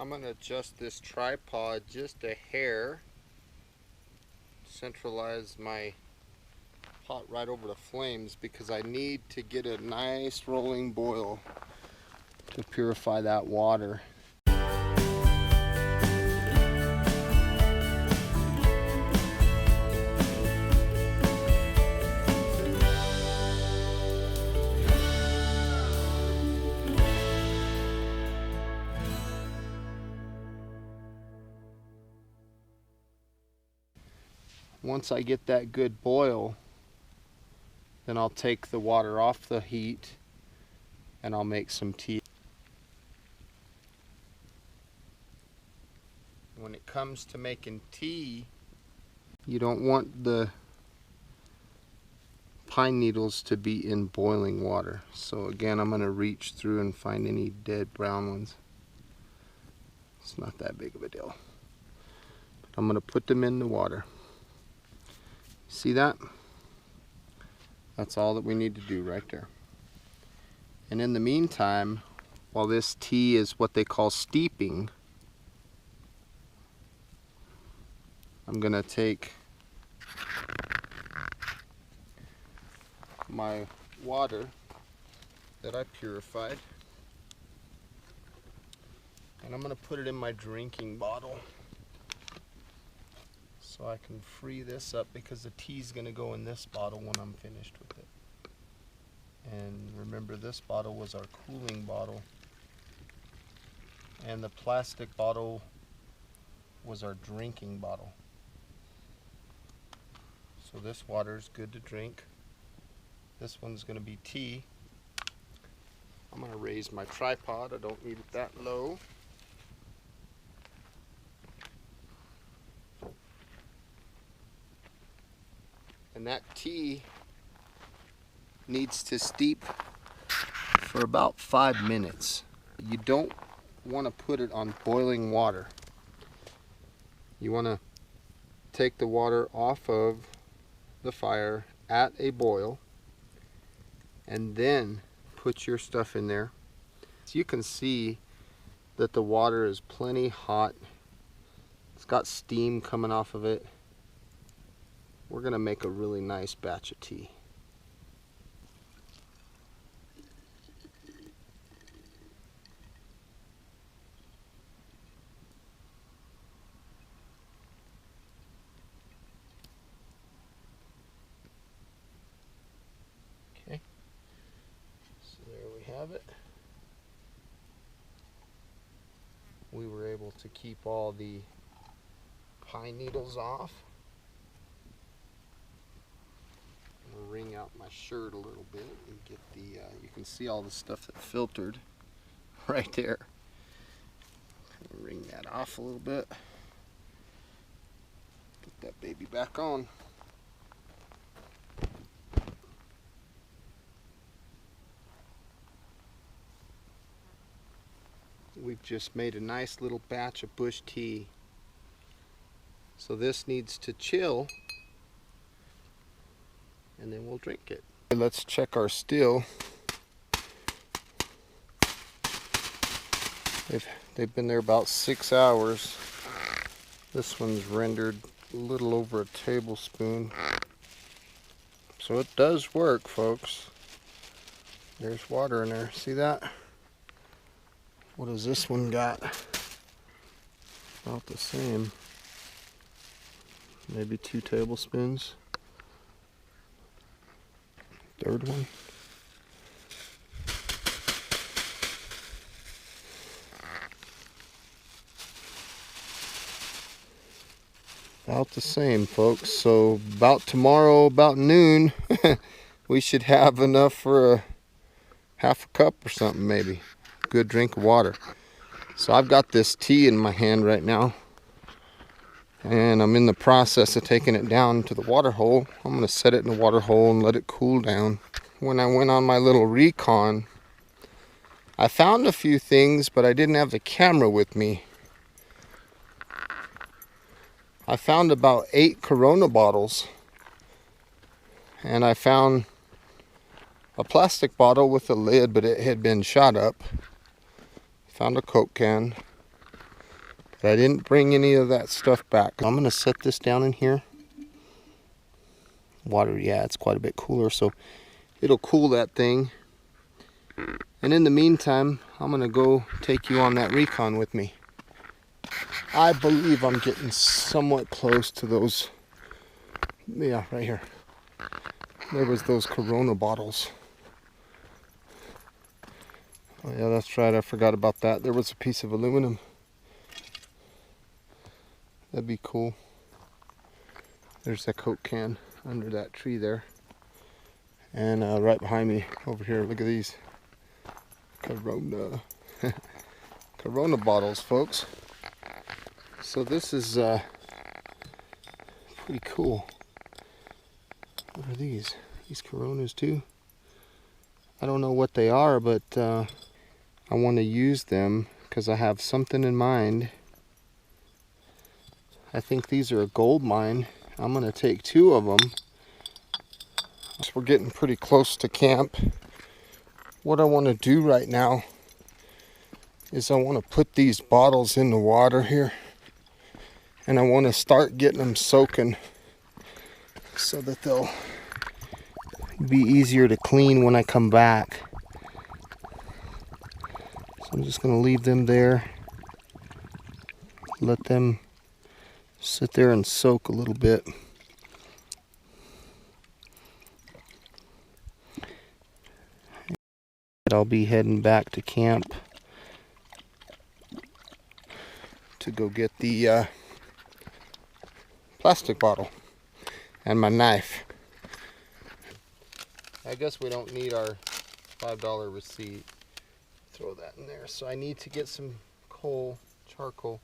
I'm going to adjust this tripod just a hair, centralize my pot right over the flames because I need to get a nice rolling boil to purify that water. Once I get that good boil, then I'll take the water off the heat and I'll make some tea. When it comes to making tea, you don't want the pine needles to be in boiling water. So again, I'm going to reach through and find any dead brown ones. It's not that big of a deal. But I'm going to put them in the water. See that? That's all that we need to do right there. And in the meantime, while this tea is what they call steeping, I'm going to take my water that I purified and I'm going to put it in my drinking bottle so I can free this up because the tea's going to go in this bottle when I'm finished with it. And remember, this bottle was our cooling bottle and the plastic bottle was our drinking bottle. So this water is good to drink. This one's going to be tea. I'm going to raise my tripod. I don't need it that low. And that tea needs to steep for about 5 minutes. You don't want to put it on boiling water. You want to take the water off of the fire at a boil and then put your stuff in there. So you can see that the water is plenty hot. It's got steam coming off of it. We're going to make a really nice batch of tea. Okay, so there we have it. We were able to keep all the pine needles off. I'm gonna wring out my shirt a little bit and get the, you can see all the stuff that filtered right there. Wring that off a little bit. Get that baby back on. We've just made a nice little batch of bush tea. So this needs to chill and then we'll drink it. Let's check our still. They've been there about 6 hours. This one's rendered a little over a tablespoon. So it does work, folks. There's water in there. See that? What does this one got? About the same. Maybe 2 tablespoons. Third one. About the same, folks. So about tomorrow, about noon, we should have enough for a half a cup or something, maybe. Good drink of water. So I've got this tea in my hand right now. And I'm in the process of taking it down to the water hole. I'm going to set it in the water hole and let it cool down. When I went on my little recon, I found a few things, but I didn't have the camera with me. I found about 8 Corona bottles. And I found a plastic bottle with a lid, but it had been shot up. Found a Coke can. I didn't bring any of that stuff back. I'm gonna set this down in here. Water, yeah, it's quite a bit cooler, so it'll cool that thing. And in the meantime, I'm gonna go take you on that recon with me. I believe I'm getting somewhat close to those. Yeah, right here. There was those Corona bottles. Oh yeah, that's right, I forgot about that. There was a piece of aluminum. That'd be cool. There's that Coke can under that tree there. And right behind me over here, look at these Corona. Corona bottles, folks. So this is pretty cool. What are these? These Coronas too? I don't know what they are, but I want to use them because I have something in mind. I think these are a gold mine. I'm going to take 2 of them. So we're getting pretty close to camp. What I want to do right now is I want to put these bottles in the water here. And I want to start getting them soaking so that they'll be easier to clean when I come back. So I'm just going to leave them there. Let them sit there and soak a little bit. I'll be heading back to camp to go get the plastic bottle and my knife. I guess we don't need our $5 receipt. Throw that in there. So I need to get some coal, charcoal,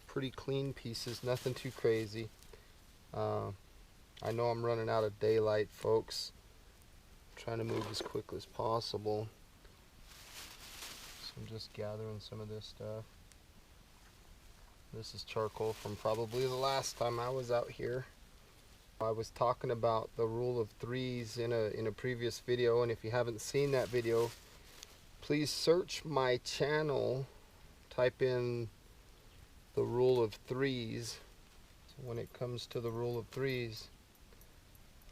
pretty clean pieces, nothing too crazy. I know I'm running out of daylight, folks. I'm trying to move as quickly as possible. So I'm just gathering some of this stuff. This is charcoal from probably the last time I was out here. I was talking about the rule of threes in a previous video, and if you haven't seen that video, please search my channel, type in the rule of threes. So when it comes to the rule of threes,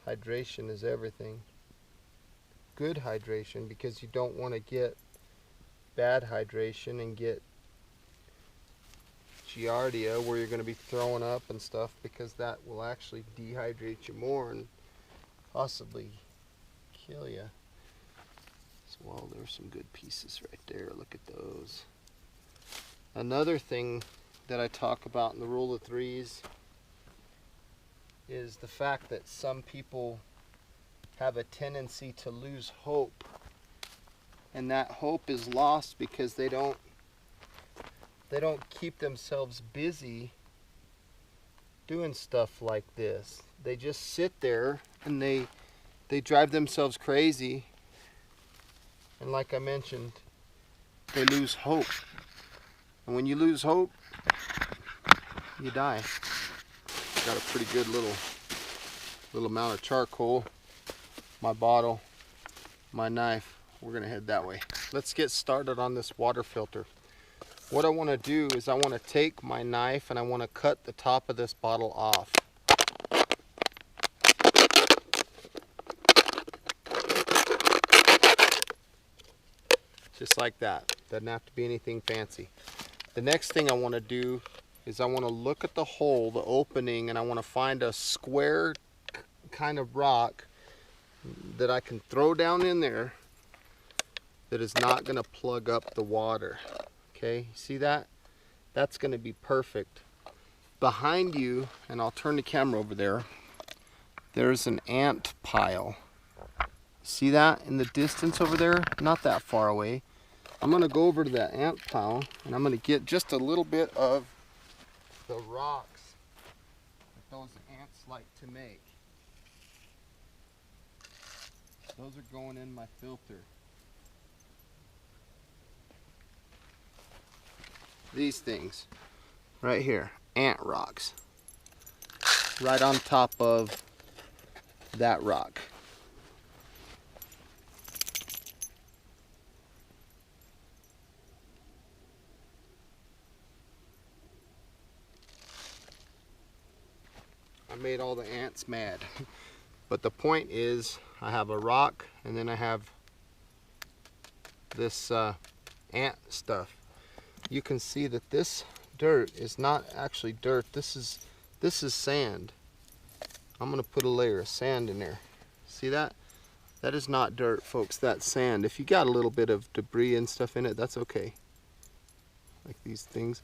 hydration is everything. Good hydration, because you don't want to get bad hydration and get giardia where you're going to be throwing up and stuff, because that will actually dehydrate you more and possibly kill you. So, well, there's some good pieces right there. Look at those. Another thing that I talk about in the rule of threes is the fact that some people have a tendency to lose hope, and that hope is lost because they don't keep themselves busy doing stuff like this. They just sit there and they drive themselves crazy, and like I mentioned, they lose hope. And when you lose hope, you die. Got a pretty good little amount of charcoal, my bottle, my knife. We're gonna head that way. Let's get started on this water filter. What I want to do is I want to take my knife and I want to cut the top of this bottle off. Just like that. Doesn't have to be anything fancy. The next thing I want to do is I want to look at the hole, the opening, and I want to find a square kind of rock that I can throw down in there that is not going to plug up the water. Okay, see that? That's going to be perfect. Behind you, and I'll turn the camera over there, there's an ant pile. See that in the distance over there? Not that far away. I'm going to go over to that ant pile and I'm going to get just a little bit of the rocks that those ants like to make. Those are going in my filter. These things right here, ant rocks, right on top of that rock. I made all the ants mad. But the point is, I have a rock and then I have this ant stuff. You can see that this dirt is not actually dirt. This is sand. I'm gonna put a layer of sand in there. See that? That is not dirt, folks. That's sand. If you got a little bit of debris and stuff in it, that's okay. Like these things.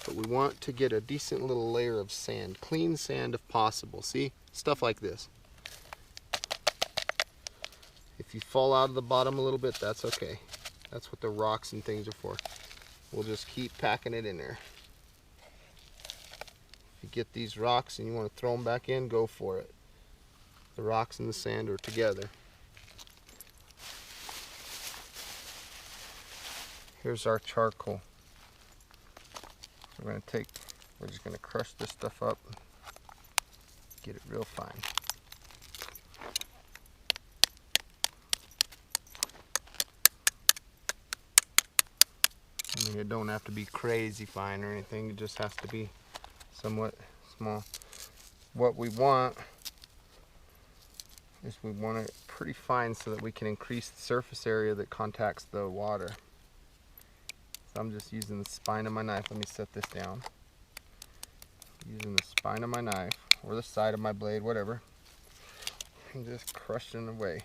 But we want to get a decent little layer of sand. Clean sand if possible. See? Stuff like this. If you fall out of the bottom a little bit, that's okay. That's what the rocks and things are for. We'll just keep packing it in there. If you get these rocks and you want to throw them back in, go for it. The rocks and the sand are together. Here's our charcoal. So we're just going to crush this stuff up, get it real fine. I mean, it don't have to be crazy fine or anything, it just has to be somewhat small. What we want is we want it pretty fine so that we can increase the surface area that contacts the water. So I'm just using the spine of my knife. Let me set this down. Using the spine of my knife or the side of my blade, whatever, and just crushing away.